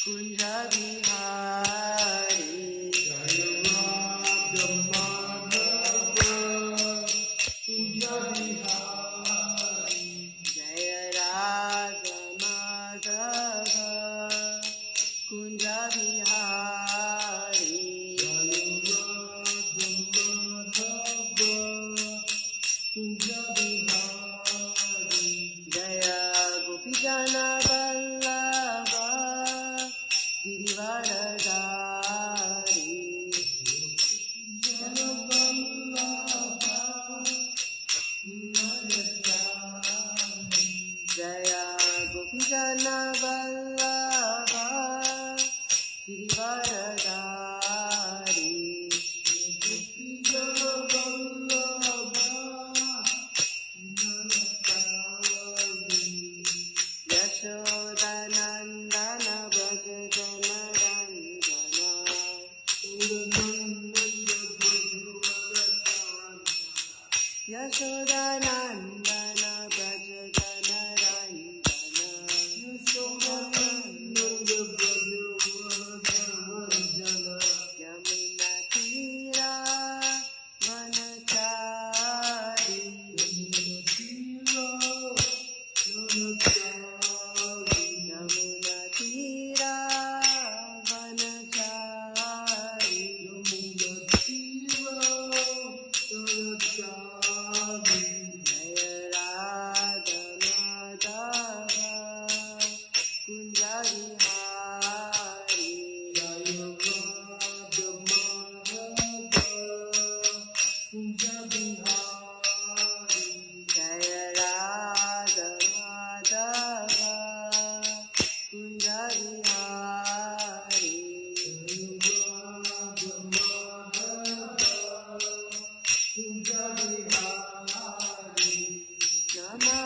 Kunja Bihari Jaya Radha Madhava Kunja Bihari Jaya Radha Madhava Kunja Bihari Jaya Radha Madhava Kunja Bihari Jaya Gopijana Vallabha Girivaradhari Jana Vallabha Girivaradhari Jaya Gopijana Vallabha Girivaradhari Gopijana Vallabha Girivaradhari Yashodanandana Braja Jana Rangana Yashodanandana Braja Jana Rangana Yamuna Tira Vanachari Yamuna Tira Vanachari Jaya Radha Madhava Kunja Bihari Jaya Radha Madhava Kunja Bihari Jaya Radha Madhava Kunja Bihari Jaya Radha Madhava Kunja Bihari Namo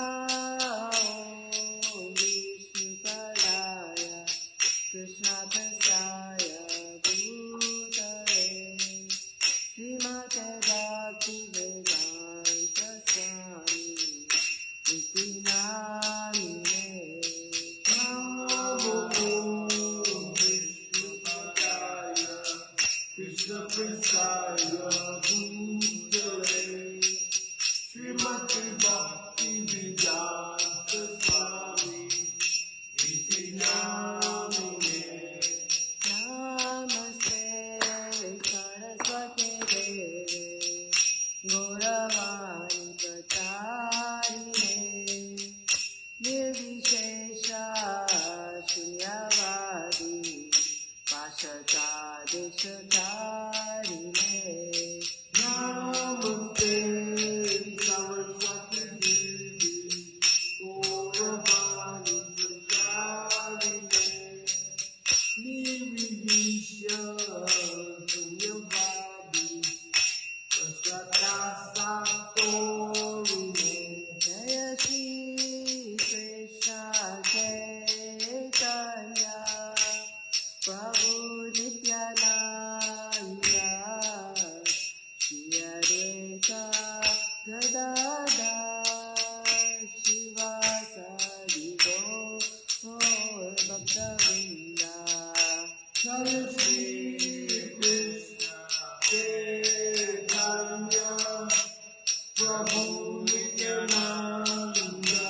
Vishnupadaya Krishnapasaya Bhutale Srimate Bhaktivedanta Swami Iti Namine Namo Vishnupadaya Krishnapasaya Bhutale Shrimate Bhaktivedanta Swami Iti Namine Namaste Saraswate Deve Gauravani Pacharine Nirvishesha Shunyavadi Pashachadeshatarine Namaste Saraswati Devi Gauravani Pacharine Nirvishesha Shunyavadi Pashachadeshatarine Jaya Shri Krishna Chaitanya Prabhu Nityananda Shri Advaita Gadadhar Shivasadi Gaur Bhakta-vrinda Jaya Shri Krishna Chaitanya Prabhu Nityananda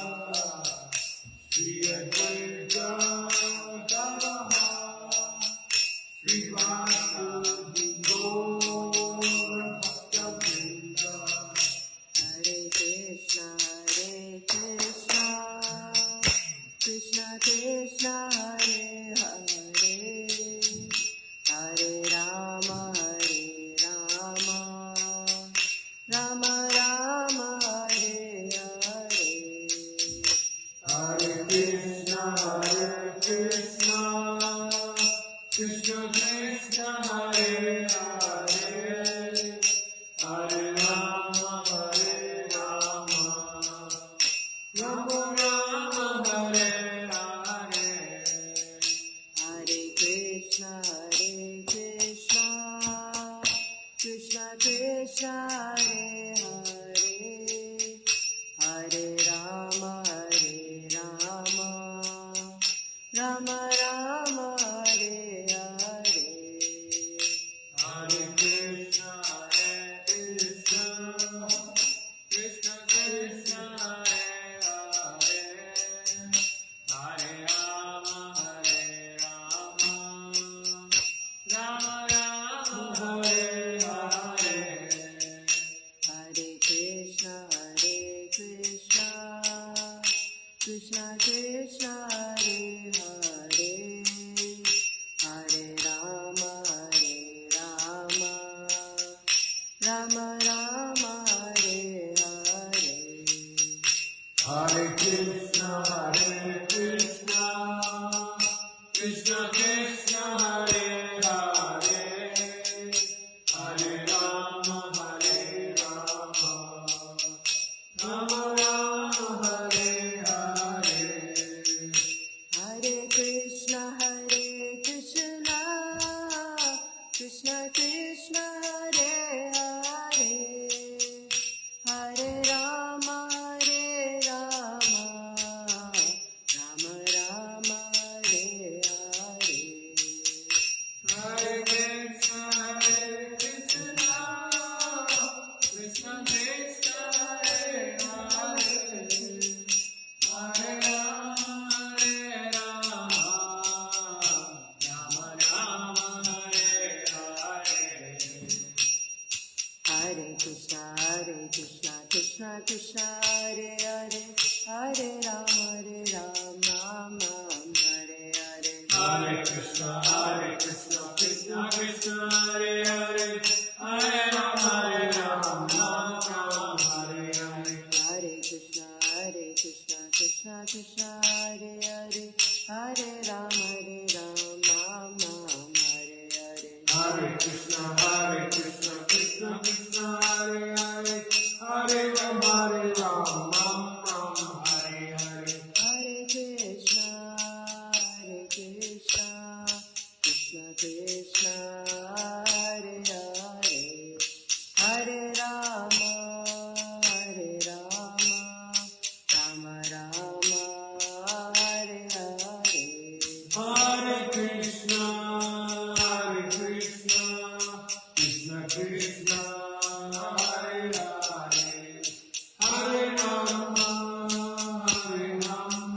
Shri Advaita Gadadhar Shivasadi Gaur Bhakta-vrinda Hare Krishna Krishna Krishna Hare Hare Hare Rama Rama Rama Hare Hare Hare Krishna Krishna Krishna Hare Hare Hare Rama Rama Rama Hare Hare Hare Krishna Krishna Krishna Hare Hare Hare Rama Rama Rama Krishna, Hare Rama, Rama Rama, Hare Hare. Hare Krishna, Krishna Krishna, Hare Hare, Hare Rama, Rama Rama, Hare Hare. Hare Krishna, Krishna Krishna, Hare Hare, Hare Rama, Rama Rama, Hare Hare. Hare Krishna, Krishna Krishna, Hare Hare, Hare Rama, Rama Rama, Hare Hare. Hare Krishna, Krishna Krishna, Hare Hare, Hare Rama, Rama Hare Hare. Hare Krishna, Krishna Krishna, Hare Hare, Hare Rama, Rama Hare Hare. Hare Krishna, Krishna Krishna, Hare Hare, Hare Rama, Rama Hare Hare. Hare Krishna, Krishna Krishna, Hare Hare, Hare Rama, Rama Hare Hare. Hare Krishna, Krishna Krishna, Hare Hare, Hare Rama, Rama Rama, Hare Hare. Hare Krishna, Krishna Krishna, Hare Hare, Hare Rama, Rama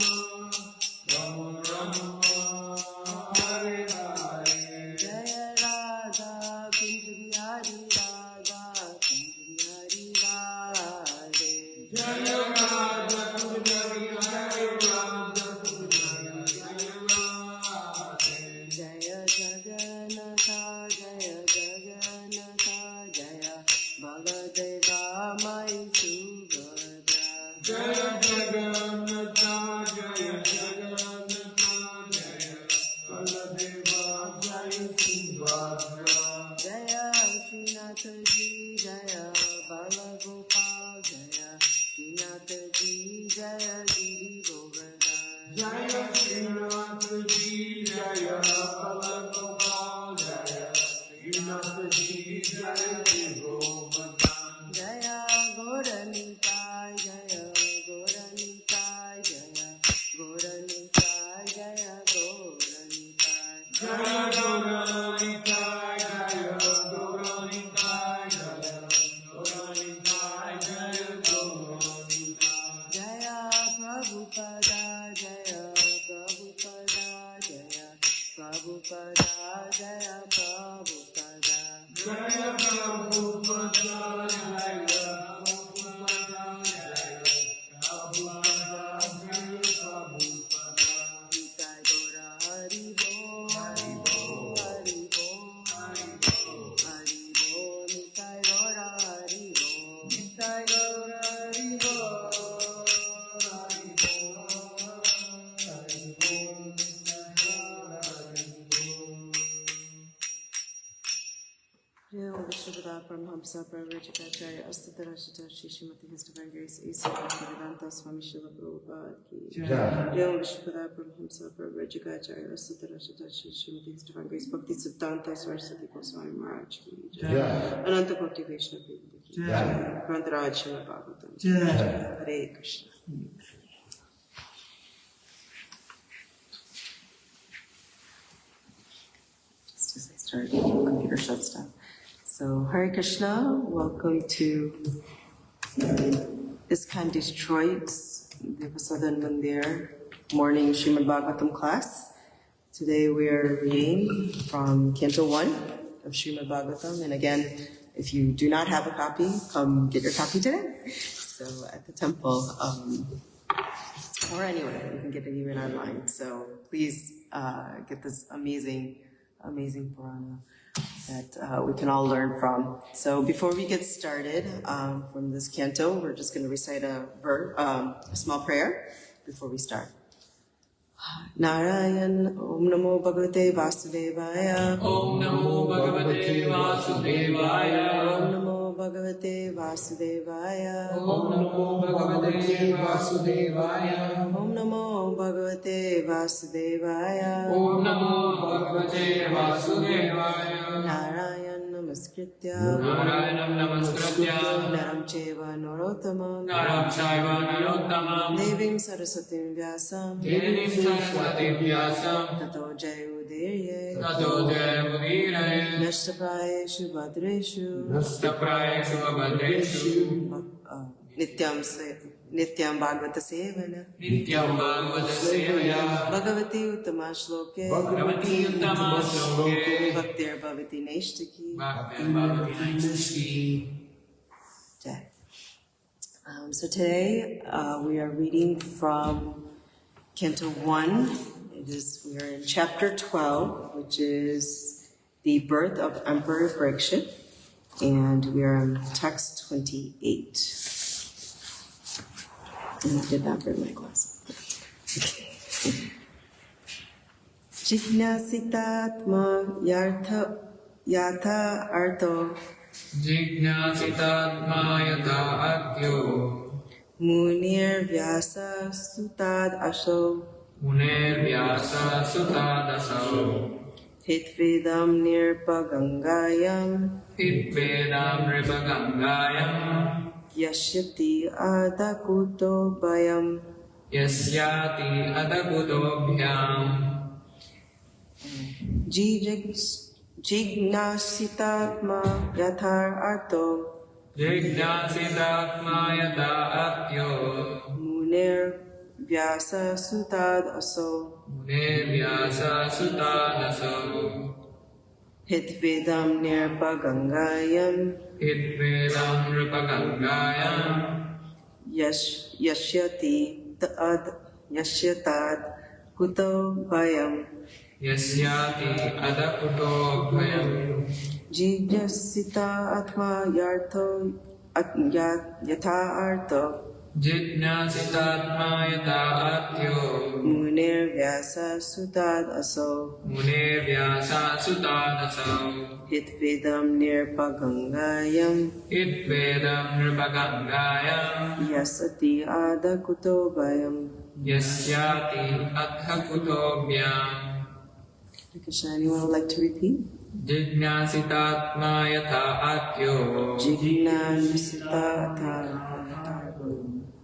Rama, Hare Hare. Jaya Radha Kunjari Hari Radha Kunjari Radhe. Jaya Radha Kunjari Hare Radha Kunjari Hare Radhe. Jaya Jagannatha, Jaya Jagannatha, Jaya Baladeva Mai Subhadra. Jaya Jagannatha, Jaya Jagannatha, Jaya Baladeva, Jaya Subhadra. Jaya Srinath Ji, Jaya Balagopal, Jaya Srinath Ji, Jaya Giri Govardhan. Jaya Shrimadbhagavatam, Jaya Balagopal, Jaya Shrimadbhagavatam, Jaya Devotional. Jaya Gauranitai, Jaya Gauranitai, Jaya Gauranitai, Jaya Gauranitai. Jaya Gauranitai, Jaya Gauranitai, Jaya Gauranitai, Jaya Gauranitai. Jaya Prabhupada, Jaya Prabhupada, Jaya Prabhupada, Jaya Prabhupada. Jaya Prabhupada, Jaya Prabhupada, Jaya Prabhupada, Jaya Prabhupada. Nitai Gaura Hari Bo, Hari Bo, Hari Bo, Hari Bo, Hari Bo, Nitai Gaura Hari Bo, Nitai Gaura Hari Bo, Hari Bo, Hari Bo, Nitai Gaura Hari Bo. Jaya Vishnupada Paramhamsa Parvarajikacharya Astatarashita Shri Srimati His Divine Grace A.C. Bhaktivedanta Swami Srila Prabhupada Ki Jaya Vishnupada Paramhamsa Parvarajikacharya Astatarashita Shri Srimati His Divine Grace Bhakti Siddhanta Saraswati Goswami Maharaj Ki Jaya Ananta Bhakti Vaishnava Ki Jaya Grantaraj Shrimadbhagavatam Hare Krishna. Just as I start, the computer shuts down. So, Hare Krishna, welcome to ISKCON Detroit's Devotional Mandir morning Shrimadbhagavatam class. Today we are reading from Canto 1 of Shrimadbhagavatam. And again, if you do not have a copy, come get your copy today. So at the temple, or anywhere. You can get it even online. So please get this amazing Purana that we can all learn from. So before we get started from this canto, we're just going to recite a small prayer before we start. Narayan, Om Namo Bhagavate Vasudevaya. Om Namo Bhagavate Vasudevaya. Om Namo Bhagavate Vasudevaya. Om Namo Bhagavate Vasudevaya. Om Namo Bhagavate Vasudevaya. Om Namo Bhagavate Vasudevaya. Narayan Namaskritya. Narayanam Namaskritya. Naram Cheva Narottamam. Naram Chaiva Narottamam. Devim Sarasatim Vyasam. Devim Saraswati Vyasam. Tato Jayudirye. Tato Jayamudire. Nashtaprayeshu Bhadreshu. Nastaprayeshu Abhadreshu. Nityam Bhagavata Sevana. Nityam Bhagavata Sevaya. Bhagavati Uttama Shloke. Bhagavati Uttama Shloke. Bhaktir Bhavati Neshtaki. Bhaktir Bhavati Neshtaki. Jai. So today we are reading from Canto 1. We are in chapter 12, which is the birth of Emperor Parikshit, and we are on text 28. And I did not bring my glasses. Jignasitatma yatha arto. Jignasitatma yatha atyo. Munir vyasa sutad asho. Munir vyasa sutad asho. Hitvedam nirpagangayam. Hitvedam nirpagangayam. Yashyati adakuto bayam. Yasyati adakutobhyam. Jignasitatma yathar arto. Jignasitatma yatha atyo. Munir vyasa sutad aso. Munir vyasa sutad asho. Hitvedam nirpagangayam. Hitvedam nirpagangayam. Yashyatad kuto bayam. Yasyati adakutobhyam. Jignasita atma yatha arto. Jignasitatma yatha atyo. Munir vyasa sutad aso. Munir vyasa sutad asho. Hitvedam nirpagangayam. Hitvedam nirpagangayam. Yasati adakuto bayam. Yasyati adakutobhyam. Krishna, anyone would like to repeat? Jignasitatma yatha atyo. Jignasita atha.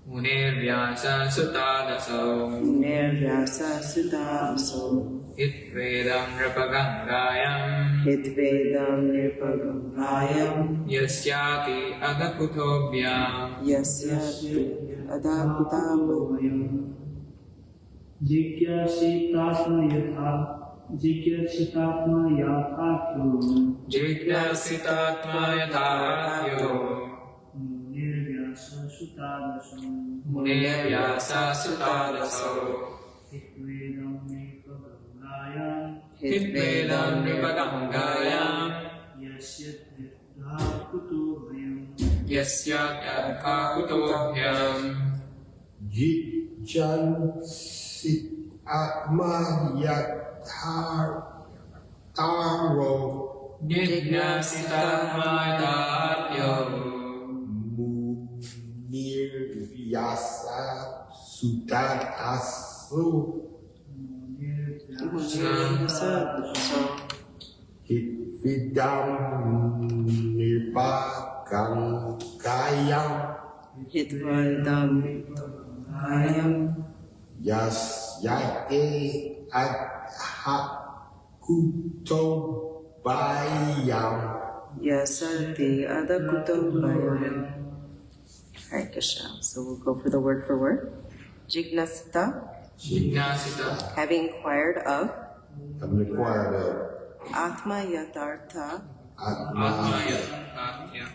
Munir vyasa sutad asho. Munir vyasa sutad aso. Hitvedam nirpagangayam. Hitvedam nirpagangayam. Yasyati adakutobhyam. Yasyati adakutabhayam. Jignasitatma yatha Jignasitatma yatha atyo. Munir vyasa sutad asho. Munir vyasa sutad asho. Hitvedam nirpagangayam. Hitvedam nirpagangayam. Yasyati adakutobhyam. Jignasitma yatha taro. Jignasitatma yatha atyo. Munir vyasa sutad aso. Hitvedam nirpagangayam. Hitvedam nirpagangayam. Yasyate adakutobhyam. Yasati adakutabhayam. Hare Krishna. So we'll go for the word for word. Jignasita, Jignasita. having inquired of. Having acquired Atma yatartha. Atma yatha.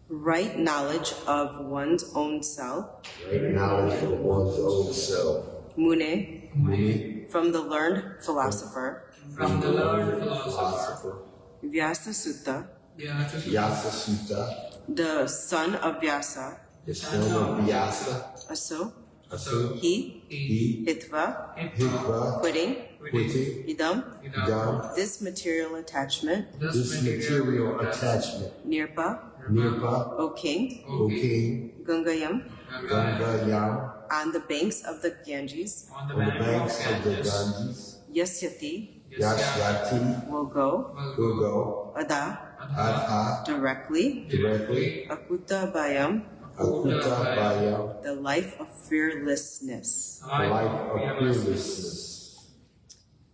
right knowledge of one's own self, right knowledge of one's own self, Mune, Muni, from the learned philosopher, from the learned philosopher, Vyasa Sutta, Vyasa Sutta, the son of Vyasa, the son of Vyasa, Aso, Asu, he, Hitva, Hitva, quitting, Quitting, Idam, Idam, this material attachment, this material attachment, Nirpa, Nirpa, O king, O king, Gangayam, Ganga Yam, on the banks of the Ganges, on the banks of the Ganges, Yasyati, Yashyati, will go, will go, Ada, Adha, directly, directly, Akuta Bayam, Akuta Bayam, the life of fearlessness. the life of fearlessness.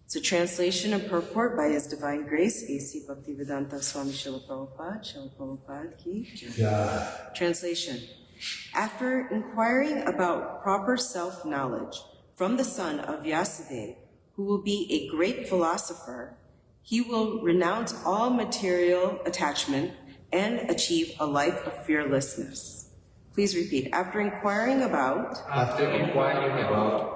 It's a translation and purport by His Divine Grace, A.C. Bhaktivedanta Swami Srila Prabhupada Ki. Jai. Translation. After inquiring about proper self-knowledge from the son of Vyasadeva, who will be a great philosopher, he will renounce all material attachment and achieve a life of fearlessness. Please repeat. After inquiring about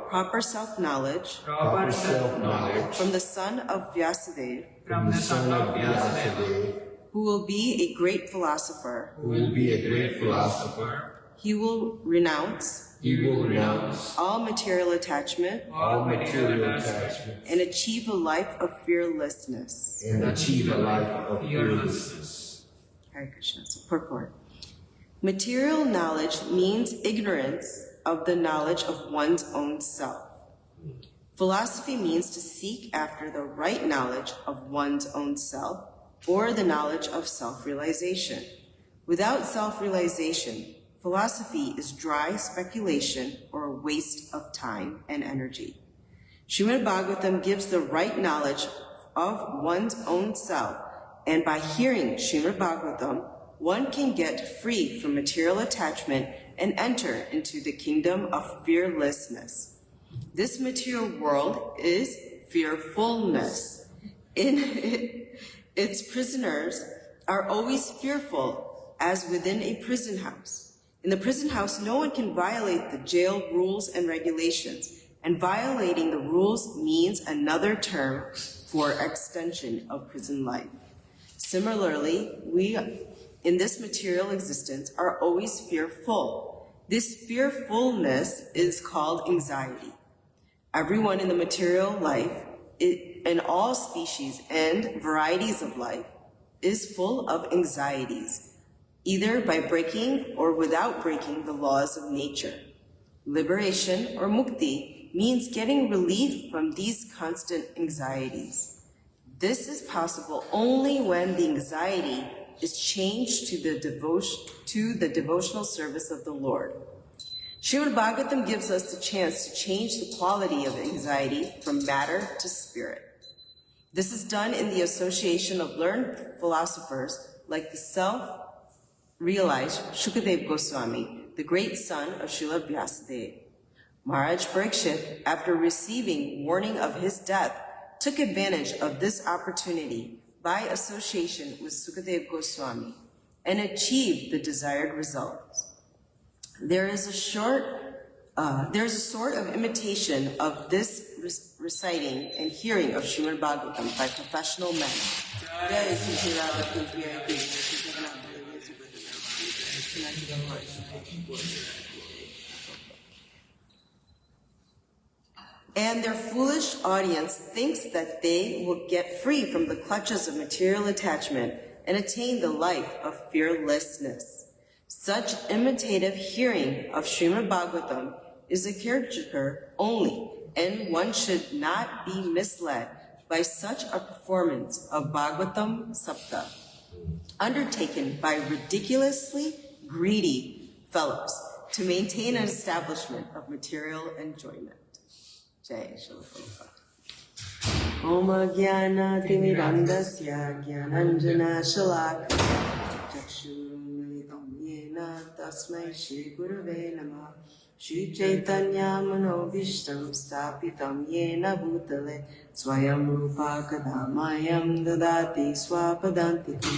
proper self-knowledge Proper self-knowledge from the son of Vyasadeva, from the son of Vyasadeva, who will be a great philosopher, who will be a great philosopher, he will renounce all material attachment all material attachment, and achieve a life of fearlessness. and achieve a life of fearlessness. Hare Krishna. So purport. Material knowledge means ignorance of the knowledge of one's own self. Philosophy means to seek after the right knowledge of one's own self or the knowledge of self-realization. Without self-realization, philosophy is dry speculation or a waste of time and energy. Shrimadbhagavatam gives the right knowledge of one's own self, and by hearing Shrimadbhagavatam, one can get free from material attachment and enter into the kingdom of fearlessness. This material world is fearfulness. Its prisoners are always fearful, as within a prison house. In the prison house, no one can violate the jail rules and regulations, and violating the rules means another term for extension of prison life. Similarly, we in this material existence are always fearful. This fearfulness is called anxiety. Everyone in the material life, in all species and varieties of life, is full of anxieties, either by breaking or without breaking the laws of nature. Liberation or mukti means getting relief from these constant anxieties. This is possible only when the anxiety is changed to the devotional service of the Lord. Shrimadbhagavatam gives us the chance to change the quality of anxiety from matter to spirit. This is done in the association of learned philosophers like the self-realized Shukadeva Goswami, the great son of Srila Vyasadeva. Maharaj Parikshit, after receiving warning of his death, took advantage of this opportunity by association with Sukadeva Goswami and achieved the desired results. There is a sort of imitation of this reciting and hearing of Shrimadbhagavatam by professional men. And their foolish audience thinks that they will get free from the clutches of material attachment and attain the life of fearlessness. Such imitative hearing of Shrimadbhagavatam is a caricature only, and one should not be misled by such a performance of Bhagavatam Sapta, undertaken by ridiculously greedy fellows to maintain an establishment of material enjoyment. Jai Srila Prabhupada. Om Jnana Timirandasya Jnananjana Shalakaya Chakshurumilitam Yena Tasmai Shri Gurave Namah Shri Chaitanya Manobhishtam Stapitam Yena Bhutale Swayam Rupa Kadamayam Dadati Swapadantikam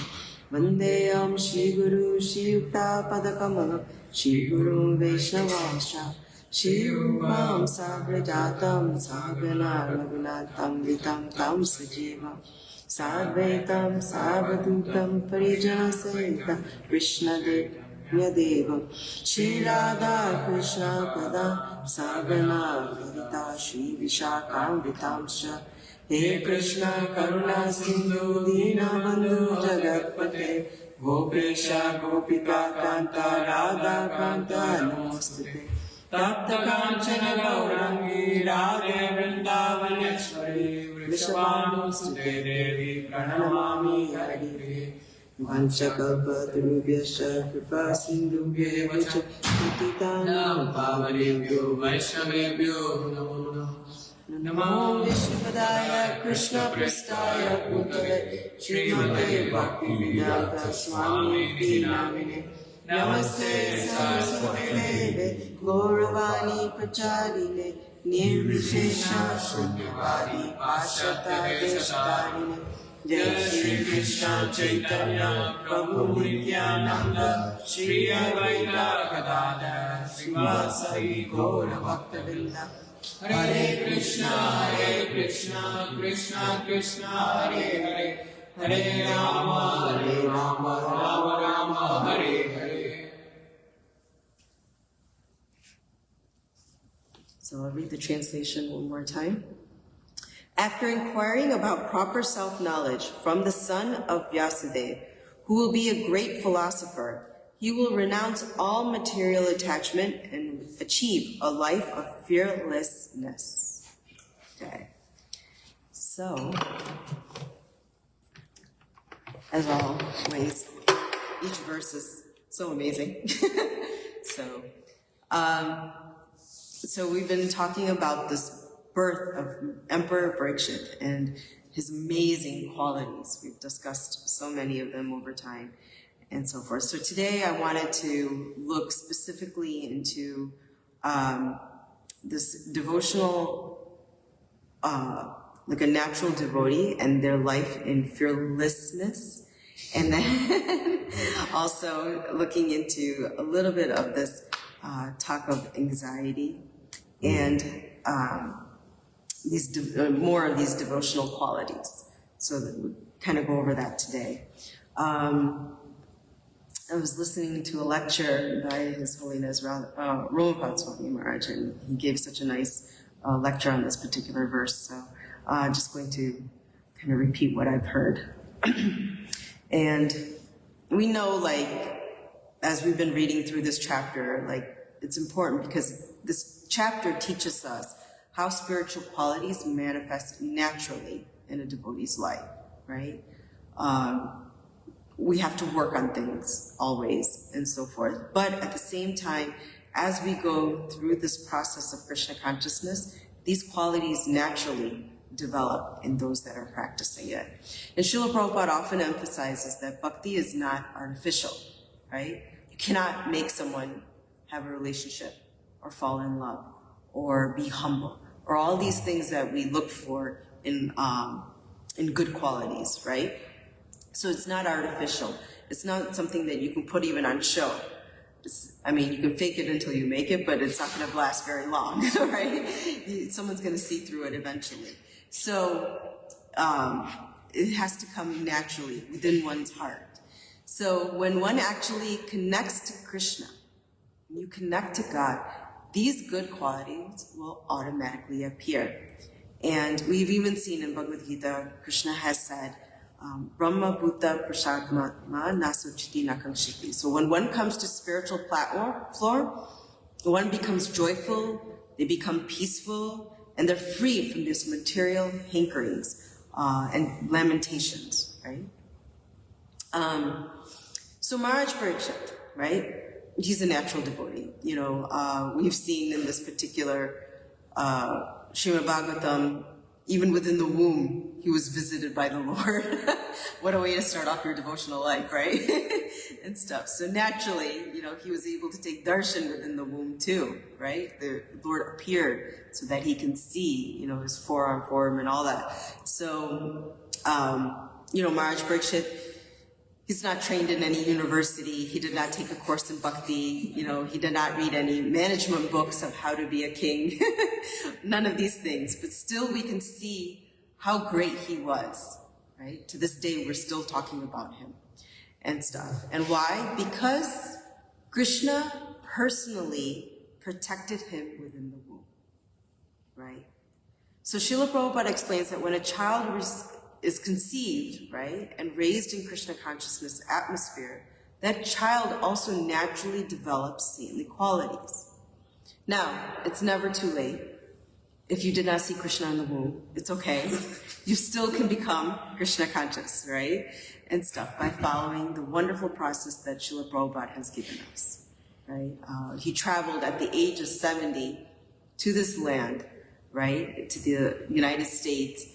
Vandeyam Shri Guru Shri Yukta Padakamalam Shri Guru Vaishnavascha Shri Rupam Sagrajatam Sagana Raghunatam Vitam Tam Sajivam Sadvaitam Savadutam Parijana Sahitam Krishna Devam Shri Radha Krishna Pada Sagana Vidita Shri Vishakam Vitamsha He Krishna Karuna Sindhu Dina Bandhu Jagatpate Gopesha Gopika Kanta Radha Kanta Namostute Tapta Kanchana Gaurangi Radhe Vrindavaneshwari Vrishabhanusute Devi Pranamami Hari Vanchakalpatarubhyascha Kripa Sindhubhya Vacha Patitanam Pavanebhyo Vaishnavebhyo Namo Namo Namo Vishnupadaya Krishna Prastaya Bhutale Shrimate Bhaktivedanta Swami Iti Namine Namaste Saraswati Deve Gauravani Pacharine Nirvishesha Shunyavadi Pashyata Deshatarine Jai Shri Krishna Chaitanya Prabhu Nityananda Shri Advaita Gadadhara Srivasadi Gaura Bhaktavinda Hare Krishna, Krishna Krishna, Hare Hare, Hare Rama, Rama Rama, Hare Hare. So I'll read the translation one more time. After inquiring about proper self-knowledge from the son of Vyasadeva, who will be a great philosopher, he will renounce all material attachment and achieve a life of fearlessness. Okay. So, as always, each verse is so amazing. So we've been talking about this birth of Emperor Parikshit and his amazing qualities. We've discussed so many of them over time and so forth. So today I wanted to look specifically into this devotional, like a natural devotee and their life in fearlessness. And then also looking into a little bit of this talk of anxiety and more of these devotional qualities. So that we'll kind of go over that today. I was listening to a lecture by His Holiness Ramapad Swami Maharaj, and he gave such a nice lecture on this particular verse. So I'm just going to kind of repeat what I've heard. And we know, like, as we've been reading through this chapter, like, it's important because this chapter teaches us how spiritual qualities manifest naturally in a devotee's life, right? We have to work on things always and so forth. But at the same time, as we go through this process of Krishna consciousness, these qualities naturally develop in those that are practicing it. And Srila Prabhupada often emphasizes that bhakti is not artificial, right? You cannot make someone have a relationship or fall in love or be humble or all these things that we look for in good qualities, right? So it's not artificial. It's not something that you can put even on show. You can fake it until you make it, but it's not going to last very long, right? Someone's going to see through it eventually. So it has to come naturally within one's heart. So when one actually connects to Krishna, when you connect to God, these good qualities will automatically appear. And we've even seen in Bhagavad Gita, Krishna has said, Brahma Bhuta Prasatma Nasuchiti Nakamshiti. So when one comes to spiritual floor, one becomes joyful, they become peaceful, and they're free from these material hankerings and lamentations, right? So Maharaj Parikshit, right? He's a natural devotee. We've seen in this particular Shrimadbhagavatam, even within the womb, he was visited by the Lord. What a way to start off your devotional life, right? And stuff. So naturally, he was able to take darshan within the womb too, right? The Lord appeared so that he can see, his forearm form and all that. So, Maharaj Parikshit, He's not trained in any university. He did not take a course in bhakti. He did not read any management books of how to be a king. None of these things. But still we can see how great he was, right? To this day, we're still talking about him and stuff. And why? Because Krishna personally protected him within the womb, right? So Srila Prabhupada explains that when a child is conceived, right, and raised in Krishna consciousness atmosphere, that child also naturally develops saintly qualities. Now, it's never too late. If you did not see Krishna in the womb, it's okay. You still can become Krishna conscious, right, and stuff by following the wonderful process that Srila Prabhupada has given us, right? He traveled at the age of 70 to this land, right, to the United States,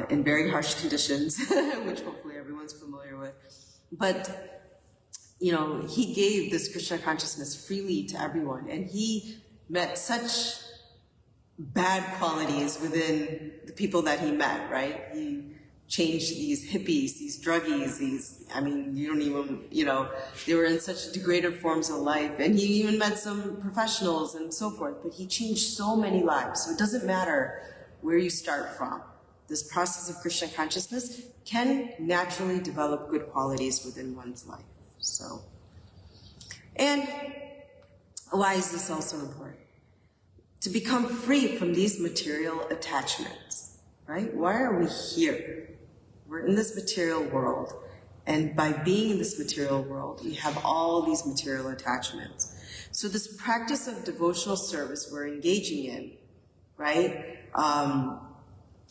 in very harsh conditions, which hopefully everyone's familiar with. But, he gave this Krishna consciousness freely to everyone, and he met such bad qualities within the people that he met, right? He changed these hippies, these druggies, you don't even, they were in such degraded forms of life, and he even met some professionals and so forth, but he changed so many lives. So it doesn't matter where you start from. This process of Krishna consciousness can naturally develop good qualities within one's life. So, and why is this also important? To become free from these material attachments, right? Why are we here? We're in this material world, and by being in this material world, we have all these material attachments. So this practice of devotional service we're engaging in, right?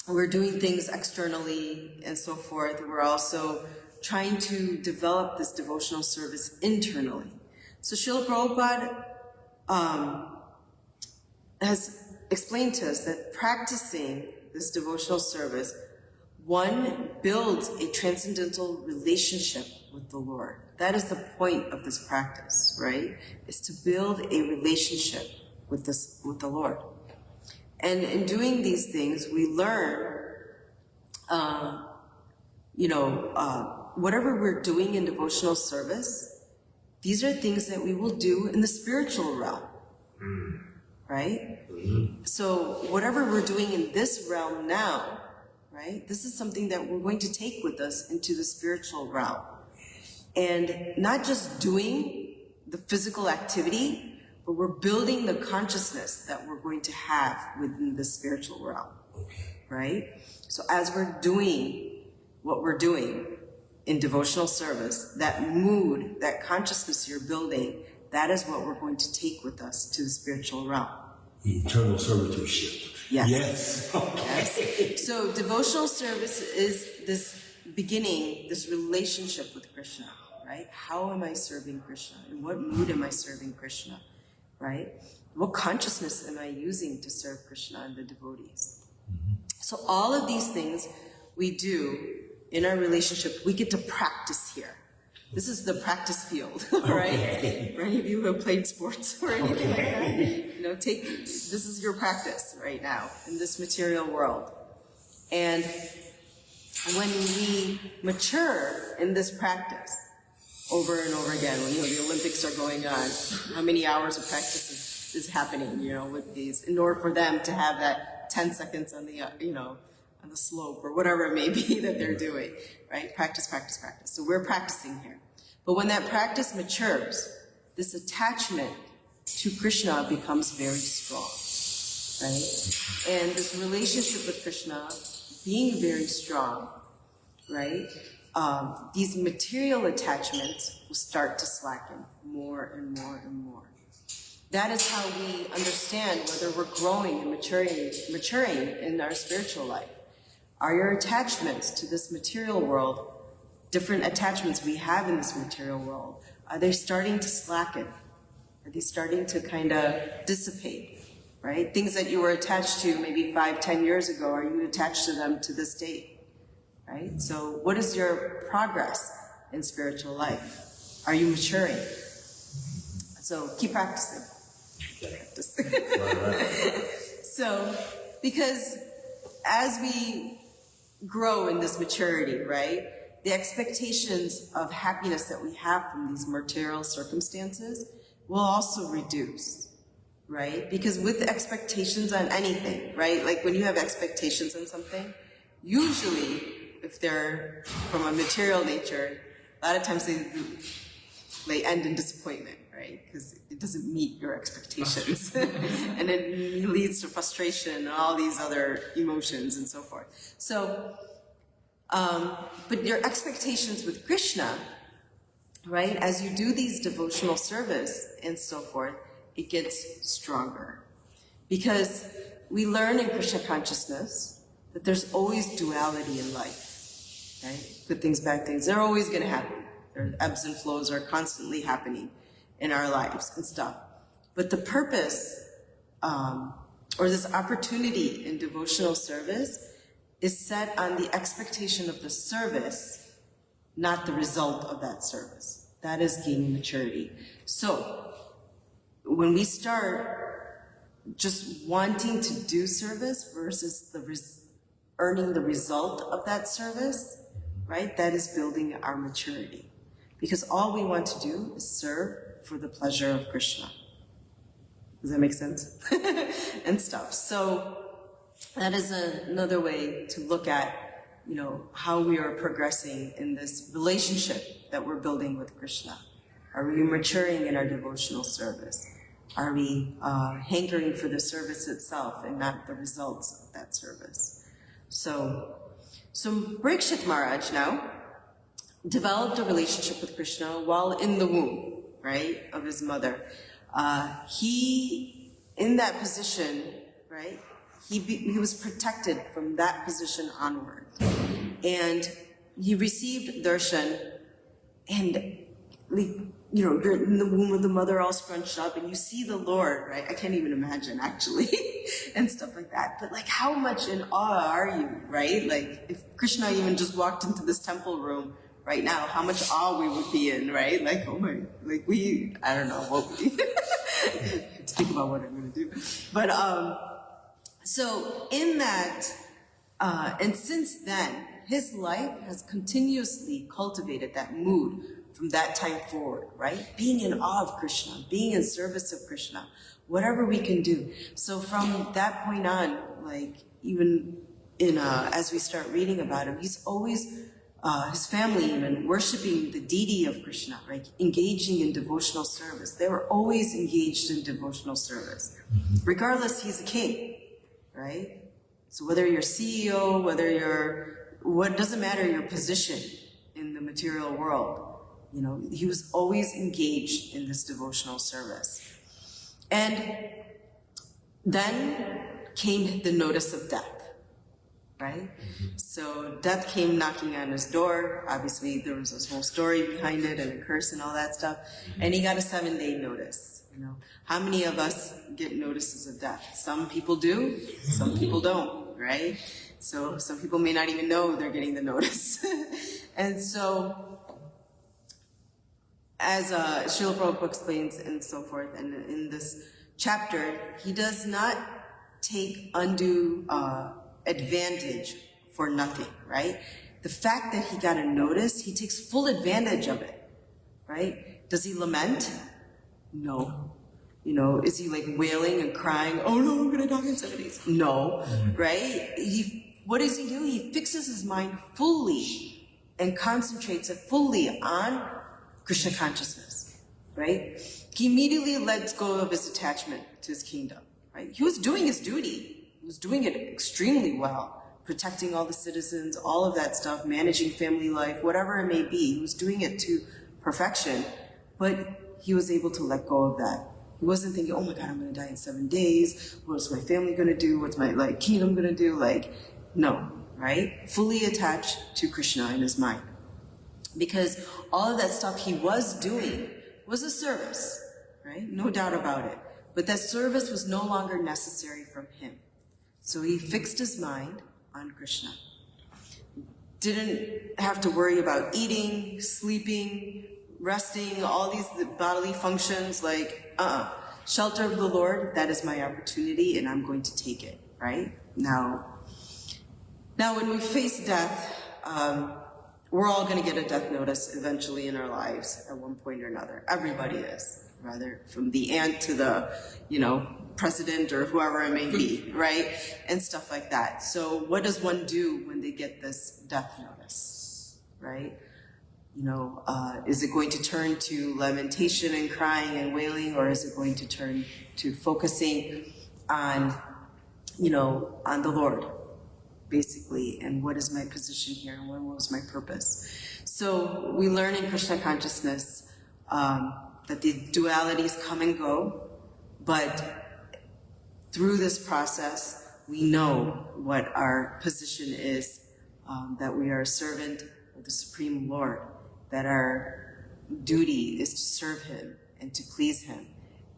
We're doing things externally and so forth. We're also trying to develop this devotional service internally. So Srila Prabhupada has explained to us that practicing this devotional service, one builds a transcendental relationship with the Lord. That is the point of this practice, right? Is to build a relationship with the Lord. And in doing these things, we learn, whatever we're doing in devotional service, these are things that we will do in the spiritual realm, right? So whatever we're doing in this realm now, right, this is something that we're going to take with us into the spiritual realm. And not just doing the physical activity, but we're building the consciousness that we're going to have within the spiritual realm, right? So as we're doing what we're doing in devotional service, that mood, that consciousness you're building, that is what we're going to take with us to the spiritual realm. Eternal servitorship. Yes. Yes. Okay. Yes. So devotional service is this beginning, this relationship with Krishna, right? How am I serving Krishna? In what mood am I serving Krishna? Right? What consciousness am I using to serve Krishna and the devotees? So all of these things we do in our relationship, we get to practice here. This is the practice field, right? Okay. For any of you who have played sports or anything like that, this is your practice right now in this material world. And when we mature in this practice, over and over again, when the Olympics are going on, how many hours of practice is happening, with these, in order for them to have that 10 seconds on the, on the slope or whatever it may be that they're doing, right? Practice, practice, practice. So we're practicing here. But when that practice matures, this attachment to Krishna becomes very strong, right? And this relationship with Krishna being very strong, right? These material attachments will start to slacken more and more and more. That is how we understand whether we're growing and maturing in our spiritual life. Are your attachments to this material world, different attachments we have in this material world, are they starting to slacken? Are they starting to kind of dissipate, right? Things that you were attached to maybe 5-10 years ago, are you attached to them to this date? Right? So what is your progress in spiritual life? Are you maturing? So keep practicing. So, because as we grow in this maturity, right, the expectations of happiness that we have from these material circumstances will also reduce, right? Because with expectations on anything, right? Like when you have expectations on something, usually if they're from a material nature, a lot of times they end in disappointment, right? Because it doesn't meet your expectations. And it leads to frustration and all these other emotions and so forth. So, but your expectations with Krishna, right? As you do these devotional service and so forth, it gets stronger. Because we learn in Krishna consciousness that there's always duality in life, right? Good things, bad things, they're always going to happen. Their ebbs and flows are constantly happening in our lives and stuff. But the purpose, or this opportunity in devotional service is set on the expectation of the service, not the result of that service. That is gaining maturity. So when we start just wanting to do service versus earning the result of that service, right? That is building our maturity. Because all we want to do is serve for the pleasure of Krishna. Does that make sense? And stuff. So that is another way to look at, you know, how we are progressing in this relationship that we're building with Krishna. Are we maturing in our devotional service? Are we hankering for the service itself and not the results of that service? So Parikshit Maharaj now developed a relationship with Krishna while in the womb, right, of his mother. He, in that position, right, he was protected from that position onward. And he received darshan, and, you know, you're in the womb of the mother all scrunched up, and you see the Lord, right? I can't even imagine, actually, and stuff like that. But, like, how much in awe are you, right? Like, if Krishna even just walked into this temple room right now, how much awe we would be in, right? Like, oh my, like I don't know what we, to think about what I'm going to do. But, so in that, and since then, his life has continuously cultivated that mood from that time forward, right? Being in awe of Krishna, being in service of Krishna, whatever we can do. So from that point on, like even in, as we start reading about him, he's always, his family even worshiping the deity of Krishna, right? Engaging in devotional service. They were always engaged in devotional service. Regardless, he's a king, right? So whether you're CEO, whether you're, what doesn't matter your position in the material world, you know, he was always engaged in this devotional service. And then came the notice of death, right? So death came knocking on his door. Obviously, there was this whole story behind it and a curse and all that stuff. And he got a 7-day notice, you know. How many of us get notices of death? Some people do, some people don't, right? So some people may not even know they're getting the notice. And so, as Srila Prabhupada explains and so forth, and in this chapter, he does not take undue advantage for nothing, right? The fact that he got a notice, he takes full advantage of it, right? Does he lament? No. You know, is he like wailing and crying, oh no, I'm gonna die in 7 days? No, right? What does he do? He fixes his mind fully and concentrates it fully on Krishna consciousness, right? He immediately lets go of his attachment to his kingdom, right? He was doing his duty. He was doing it extremely well, protecting all the citizens, all of that stuff, managing family life, whatever it may be. He was doing it to perfection, but he was able to let go of that. He wasn't thinking, oh my God, I'm going to die in 7 days. What's my family going to do? What's my kingdom going to do? No, right? Fully attached to Krishna in his mind. Because all of that stuff he was doing was a service, right? No doubt about it. But that service was no longer necessary from him. So he fixed his mind on Krishna. Didn't have to worry about eating, sleeping, resting, all these bodily functions, shelter of the Lord, that is my opportunity and I'm going to take it, right? Now when we face death, we're all going to get a death notice eventually in our lives at one point or another. Everybody is, rather, from the ant to the, president or whoever it may be, right? And stuff like that. So what does one do when they get this death notice, right? Is it going to turn to lamentation and crying and wailing, or is it going to turn to focusing on, on the Lord, basically, and what is my position here, and what was my purpose? So we learn in Krishna consciousness that the dualities come and go, but through this process, we know what our position is, that we are a servant of the Supreme Lord, that our duty is to serve Him and to please Him.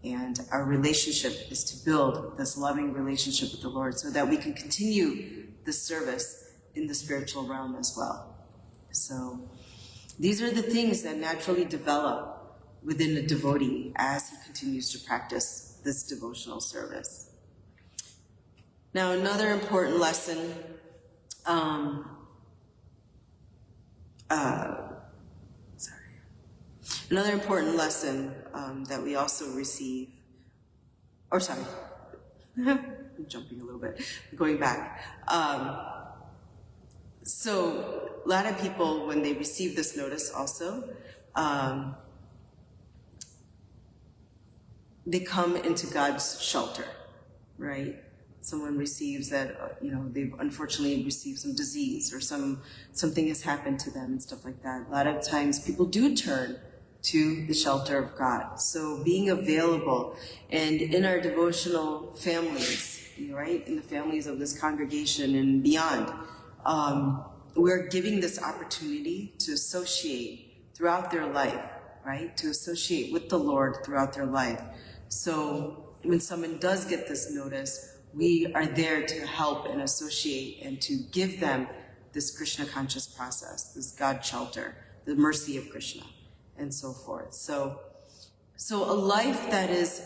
And our relationship is to build this loving relationship with the Lord so that we can continue the service in the spiritual realm as well. So these are the things that naturally develop within a devotee as he continues to practice this devotional service. Now, another important lesson Another important lesson that we also receive, I'm jumping a little bit, going back. So a lot of people, when they receive this notice also, they come into God's shelter, right? Someone receives that, they've unfortunately received some disease or something has happened to them and stuff like that. A lot of times people do turn to the shelter of God. So being available, and in our devotional families, right, in the families of this congregation and beyond, we're giving this opportunity to associate throughout their life, right, to associate with the Lord throughout their life. So when someone does get this notice, we are there to help and associate and to give them this Krishna conscious process, this God shelter, the mercy of Krishna, and so forth. So a life that is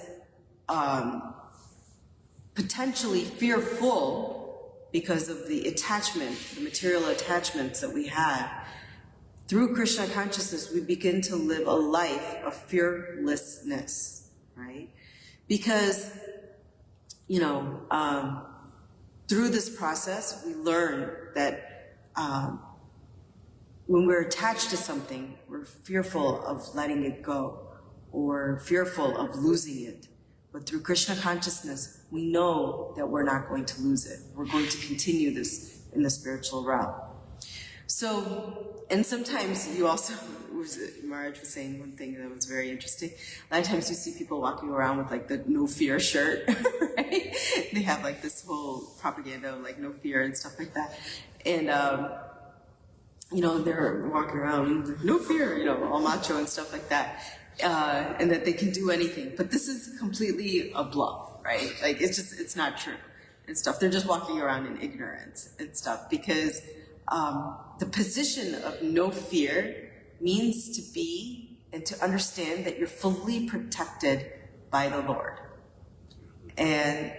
potentially fearful because of the attachment, the material attachments that we have, through Krishna consciousness, we begin to live a life of fearlessness, right? Because, through this process, we learn that when we're attached to something, we're fearful of letting it go or fearful of losing it. But through Krishna consciousness, we know that we're not going to lose it. We're going to continue this in the spiritual realm. So, and sometimes you also, Maharaj was saying one thing that was very interesting. A lot of times you see people walking around with like the no fear shirt, right? They have like this whole propaganda of like no fear and stuff like that. And, they're walking around with no fear, all macho and stuff like that. And that they can do anything. But this is completely a bluff, right? Like it's not true and stuff. They're just walking around in ignorance and stuff because the position of no fear means to be and to understand that you're fully protected by the Lord. And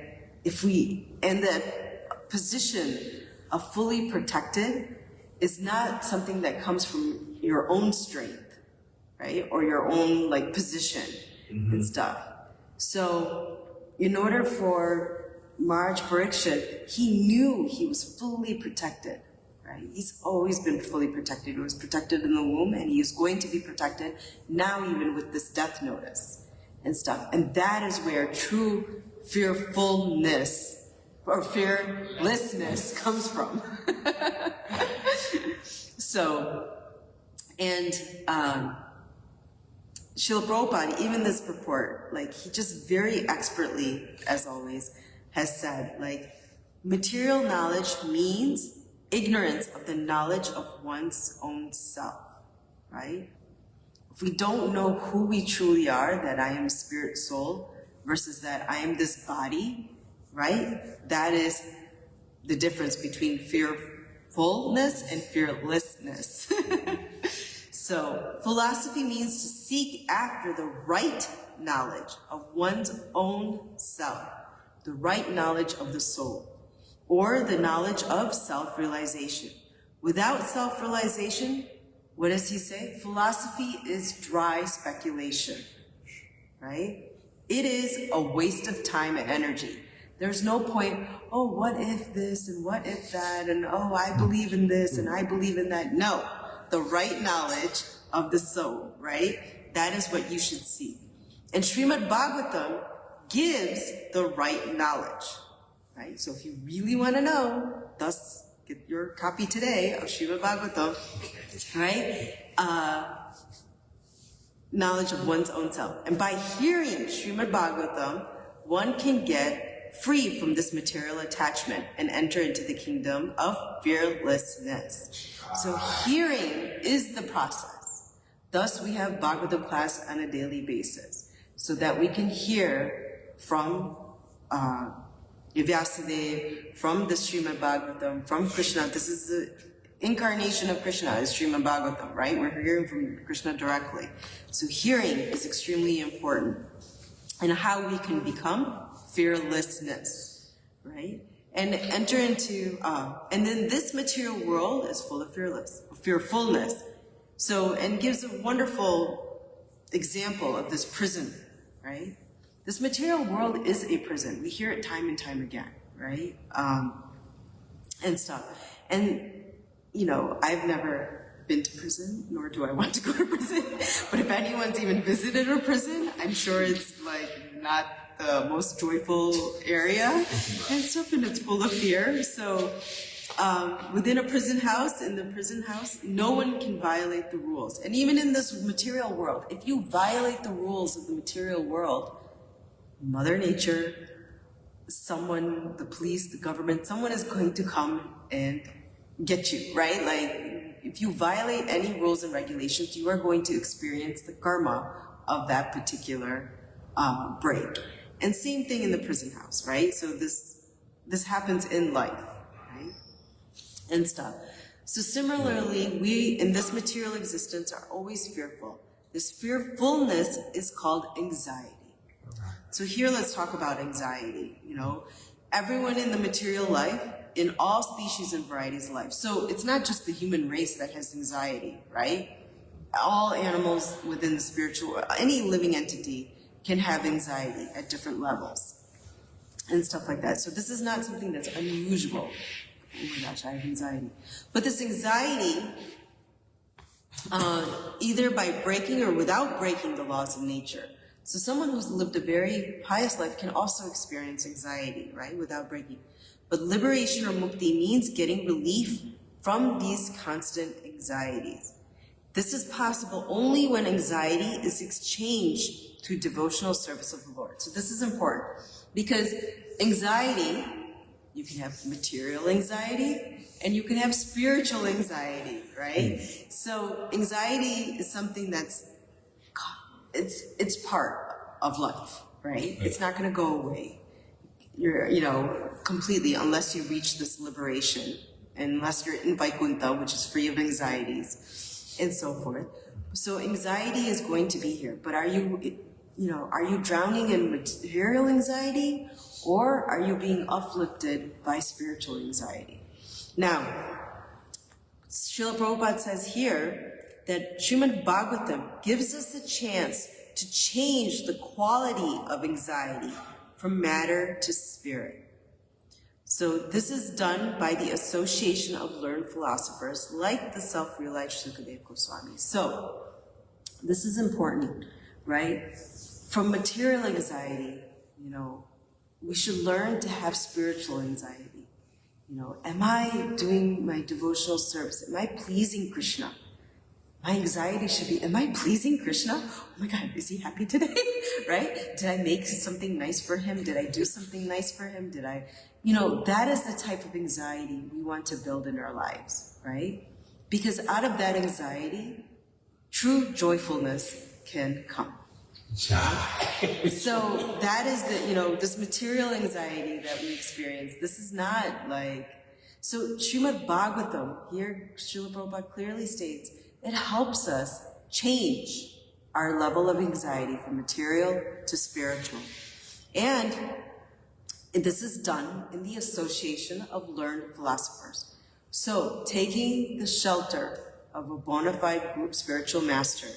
that position of fully protected is not something that comes from your own strength, right? Or your own like position and stuff. So in order for Maharaj Parikshit, he knew he was fully protected. Right? He's always been fully protected. He was protected in the womb, and he is going to be protected now, even with this death notice and stuff. And that is where true fearfulness or fearlessness comes from. So, and Srila Prabhupada, even this purport, like he just very expertly, as always, has said, like material knowledge means ignorance of the knowledge of one's own self, right? If we don't know who we truly are, that I am spirit soul versus that I am this body, right? That is the difference between fearfulness and fearlessness. So philosophy means to seek after the right knowledge of one's own self, the right knowledge of the soul, or the knowledge of self-realization. Without self-realization, what does he say? Philosophy is dry speculation, right? It is a waste of time and energy. There's no point, oh, what if this and what if that, and oh, I believe in this and I believe in that. No, the right knowledge of the soul, right? That is what you should seek. And Shrimadbhagavatam gives the right knowledge, right? So if you really want to know, thus get your copy today of Shrimadbhagavatam, right? Knowledge of one's own self. And by hearing Shrimadbhagavatam, one can get free from this material attachment and enter into the kingdom of fearlessness. So hearing is the process. Thus we have Bhagavatam class on a daily basis so that we can hear from Vyasadeva, from the Srimad Bhagavatam, from Krishna. This is the incarnation of Krishna, is Srimad Bhagavatam, right? We're hearing from Krishna directly. So hearing is extremely important. And how we can become fearlessness, right? And enter into, and then this material world is full of fearfulness. So, and gives a wonderful example of this prison, right? This material world is a prison. We hear it time and time again, right? And stuff. And, you know, I've never been to prison, nor do I want to go to prison. But if anyone's even visited a prison, I'm sure it's like not the most joyful area and stuff, and it's full of fear. So within a prison house, in the prison house, no one can violate the rules. And even in this material world, if you violate the rules of the material world, Mother Nature, someone, the police, the government, someone is going to come and get you, right? Like, if you violate any rules and regulations, you are going to experience the karma of that particular break. And same thing in the prison house, right? So this happens in life, right? And stuff. So similarly, we in this material existence are always fearful. This fearfulness is called anxiety. So here let's talk about anxiety. You know, everyone in the material life, in all species and varieties of life. So it's not just the human race that has anxiety, right? All animals within the spiritual, any living entity can have anxiety at different levels and stuff like that. So this is not something that's unusual. Oh my gosh, I have anxiety. But this anxiety, either by breaking or without breaking the laws of nature. So someone who's lived a very pious life can also experience anxiety, right, without breaking. But liberation or mukti means getting relief from these constant anxieties. This is possible only when anxiety is exchanged through devotional service of the Lord. So this is important because anxiety, you can have material anxiety and you can have spiritual anxiety, right? So anxiety is something that's, it's part of life, right? It's not going to go away. Completely, unless you reach this liberation, unless you're in Vaikuntha, which is free of anxieties, and so forth. So anxiety is going to be here, but are you drowning in material anxiety, or are you being afflicted by spiritual anxiety? Now, Srila Prabhupada says here that Srimad Bhagavatam gives us a chance to change the quality of anxiety from matter to spirit. So this is done by the association of learned philosophers like the self-realized Shukadeva Goswami. So this is important, right? From material anxiety, we should learn to have spiritual anxiety. Am I doing my devotional service? Am I pleasing Krishna? My anxiety should be, am I pleasing Krishna? Oh my God, is he happy today? Right? Did I make something nice for him? Did I do something nice for him? That is the type of anxiety we want to build in our lives, right? Because out of that anxiety, true joyfulness can come. So that is this material anxiety that we experience. This is not so Srimad Bhagavatam, here Srila Prabhupada clearly states, it helps us change our level of anxiety from material to spiritual. And this is done in the association of learned philosophers. So taking the shelter of a bona fide group spiritual master,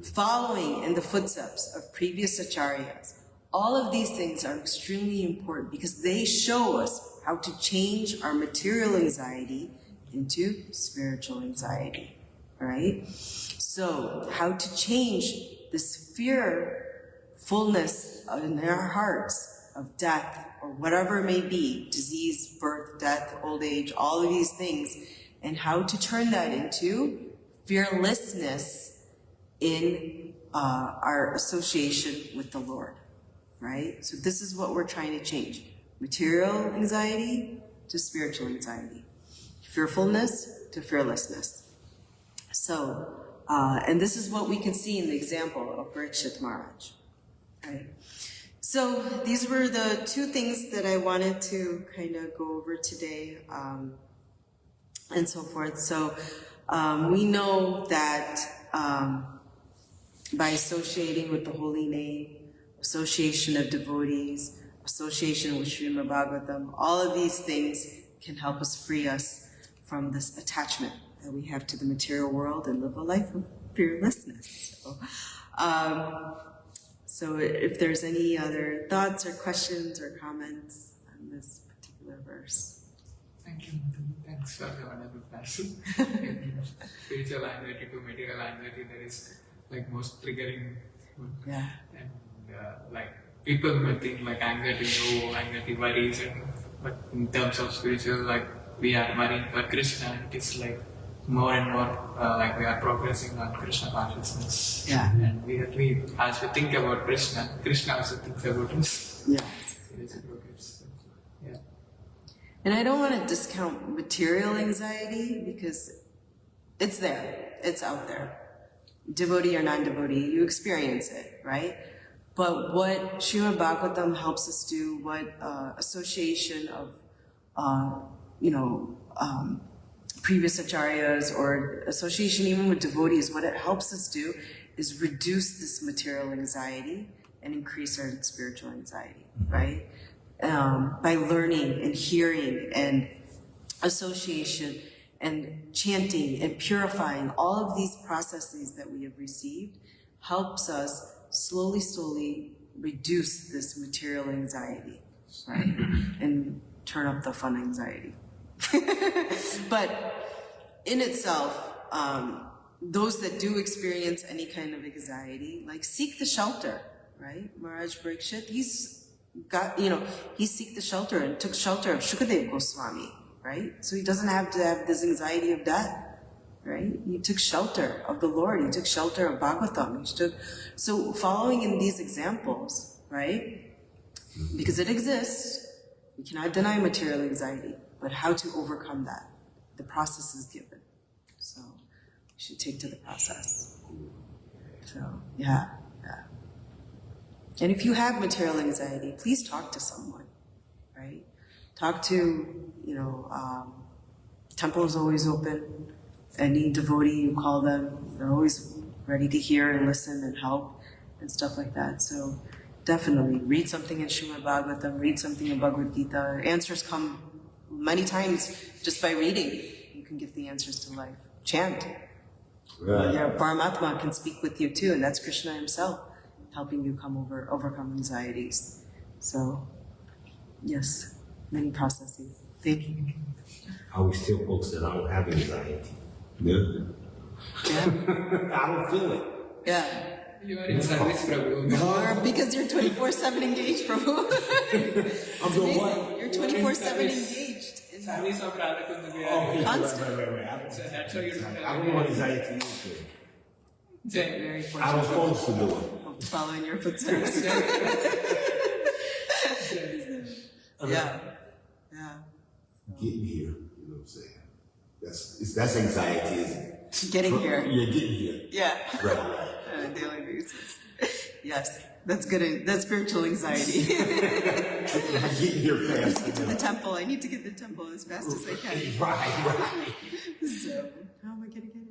following in the footsteps of previous acharyas. All of these things are extremely important because they show us how to change our material anxiety into spiritual anxiety, right? So how to change this fearfulness in our hearts of death or whatever it may be, disease, birth, death, old age, all of these things, and how to turn that into fearlessness in our association with the Lord, right? So this is what we're trying to change. Material anxiety to spiritual anxiety. Fearfulness to fearlessness. So, and this is what we can see in the example of Parikshit Maharaj, right? So these were the two things that I wanted to kind of go over today, and so forth. So we know that by associating with the holy name, association of devotees, association with Shrimadbhagavatam, all of these things can help us free us from this attachment that we have to the material world and live a life of fearlessness. So if there's any other thoughts or questions or comments on this particular verse. Thank you. Thanks for the wonderful class. Spiritual anxiety to material anxiety, that is like most triggering. Yeah. And like people may think like anxiety worries, but in terms of spiritual, like we are worrying for Krishna, it is like more and more like we are progressing on Krishna consciousness. Yeah. And we as we think about Krishna also thinks about us. Yes. It is a progress. Yeah. And I don't want to discount material anxiety because it's there, it's out there. Devotee or non-devotee, you experience it, right? But what Shrimadbhagavatam helps us do, what association of, previous acharyas or association even with devotees, what it helps us do is reduce this material anxiety and increase our spiritual anxiety, right? By learning and hearing and association and chanting and purifying, all of these processes that we have received helps us slowly reduce this material anxiety, right? And turn up the fun anxiety. But in itself, those that do experience any kind of anxiety, like seek the shelter, right? Maharaj Parikshit, he seeked the shelter and took shelter of Shukadev Goswami, right? So he doesn't have to have this anxiety of death, right? He took shelter of the Lord. He took shelter of Bhagavatam. So following in these examples, right? Because it exists, we cannot deny material anxiety, but how to overcome that? The process is given. So we should take to the process. So, yeah. And if you have material anxiety, please talk to someone, right? Talk to, temple is always open. Any devotee, you call them, they're always ready to hear and listen and help and stuff like that. So definitely read something in Shrimadbhagavatam, read something in Bhagavad Gita. Answers come many times just by reading. You can get the answers to life. Chant. Right. Paramatma can speak with you too, and that's Krishna himself helping you overcome anxieties. So, yes, many processes. Thank you. I always tell folks that I don't have anxiety. Yeah. I don't feel it. Yeah. You are in service, Prabhu. Or because you're 24/7 engaged, Prabhu. I'm doing what? You're 24/7 engaged. Service of Radha Kunda. Okay, Constant. right. So that's how you don't I don't know what anxiety is. Very I fortunate. don't supposed to do it. Following your footsteps. Yeah. Getting here, you know what I'm saying? That's anxiety, isn't it? Getting here. Yeah, getting here. Yeah. Right. On a daily basis. Yes. That's good. That's spiritual anxiety. Getting here fast. Get to the temple. I need to get to the temple as fast as I can. Right. So, how am I going to get here?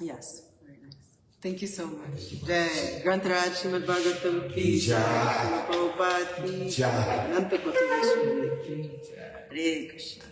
Yes. Very nice. Thank you so much. Jai. Grantaraj Shrimadbhagavatam ki jai. Prabhupada ki jai. Ananta Koti Vishnu ki jai. Hare Krishna.